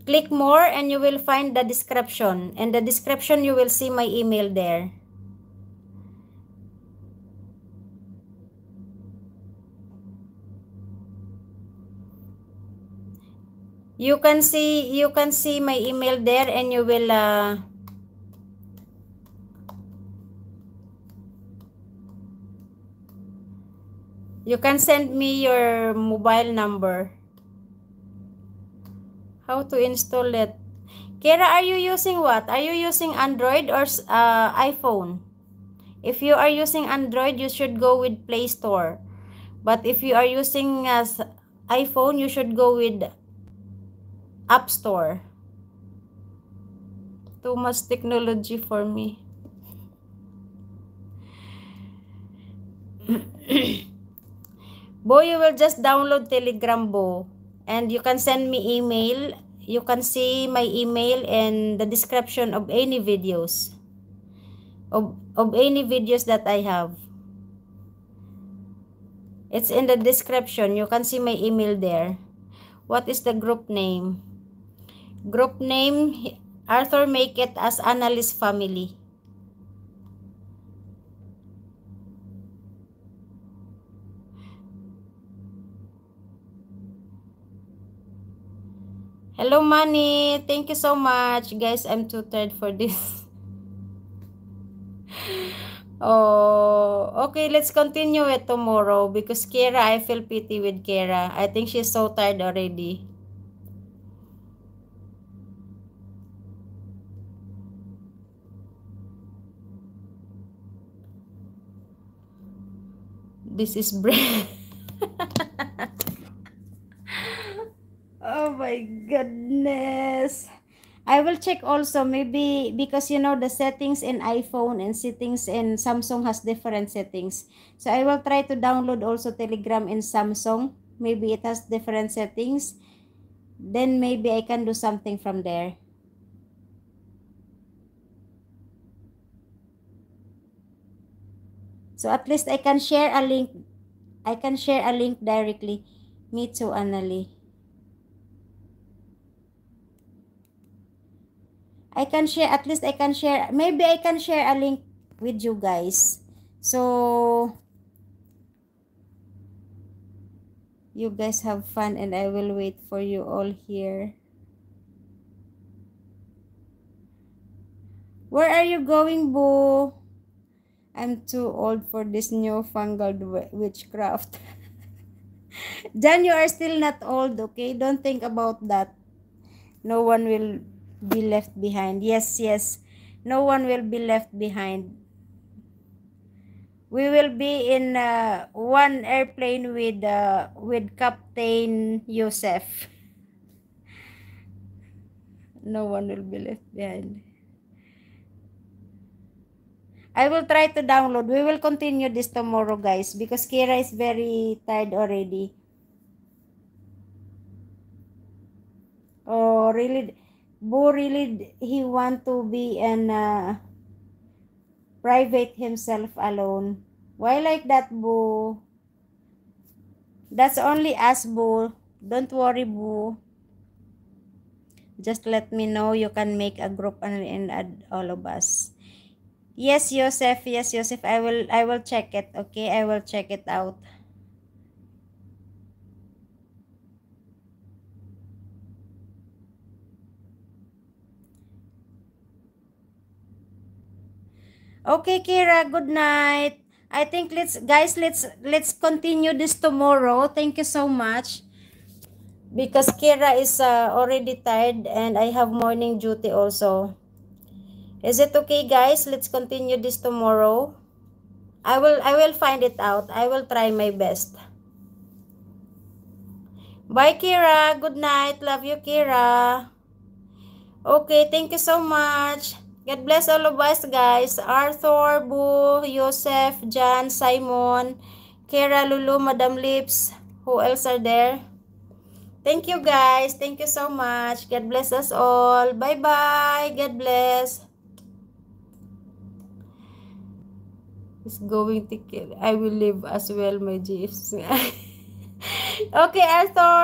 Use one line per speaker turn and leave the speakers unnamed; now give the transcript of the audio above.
Click more and you will find the description. And the description, you will see my email there. You can see my email there, and you will you can send me your mobile number. How to install it? Kira, are you using what? Are you using Android or iPhone? If you are using Android, you should go with Play Store. But if you are using iPhone, you should go with App Store. Too much technology for me. Bo, you will just download Telegram, Bo. And you can send me email. You can see my email and the description of any videos. Of any videos that I have. It's in the description. You can see my email there. What is the group name? Group name, Arthur make it as Analyst Family. Hello, Manny. Thank you so much. Guys, I'm too tired for this. Oh, okay. Let's continue it tomorrow because Kira, I feel pity with Kira. I think she's so tired already. This is bread. Oh my goodness. I will check also, maybe because you know the settings in iPhone and settings in Samsung has different settings. So I will try to download also Telegram in Samsung. Maybe it has different settings. Then maybe I can do something from there. So at least I can share a link. I can share a link directly. Me too, Annalie. I can share, at least I can share, maybe I can share a link with you guys. So, you guys have fun and I will wait for you all here. Where are you going, Boo? I'm too old for this newfangled witchcraft. Jan, you are still not old, okay? Don't think about that. No one will be left behind. Yes, yes. No one will be left behind. We will be in one airplane with Captain Yosef. No one will be left behind. I will try to download. We will continue this tomorrow, guys, because Kira is very tired already. Oh, really? Bo, really, he want to be in private himself alone. Why like that, Bo? That's only us, Bo. Don't worry, Bo. Just let me know. You can make a group and add all of us. Yes, Joseph. Yes, Joseph. I will check it. Okay, I will check it out. Okay, Kira, good night. I think let's continue this tomorrow. Thank you so much. Because Kira is already tired and I have morning duty also. Is it okay, guys? Let's continue this tomorrow. I will find it out. I will try my best. Bye, Kira. Good night. Love you, Kira. Okay, thank you so much. God bless all of us, guys. Arthur, Boo, Joseph, Jan, Simon, Kira, Lulu, Madam Lips. Who else are there? Thank you, guys. Thank you so much. God bless us all. Bye-bye. God bless. It's going to kill. I will live as well, my GFs. Okay, Arthur.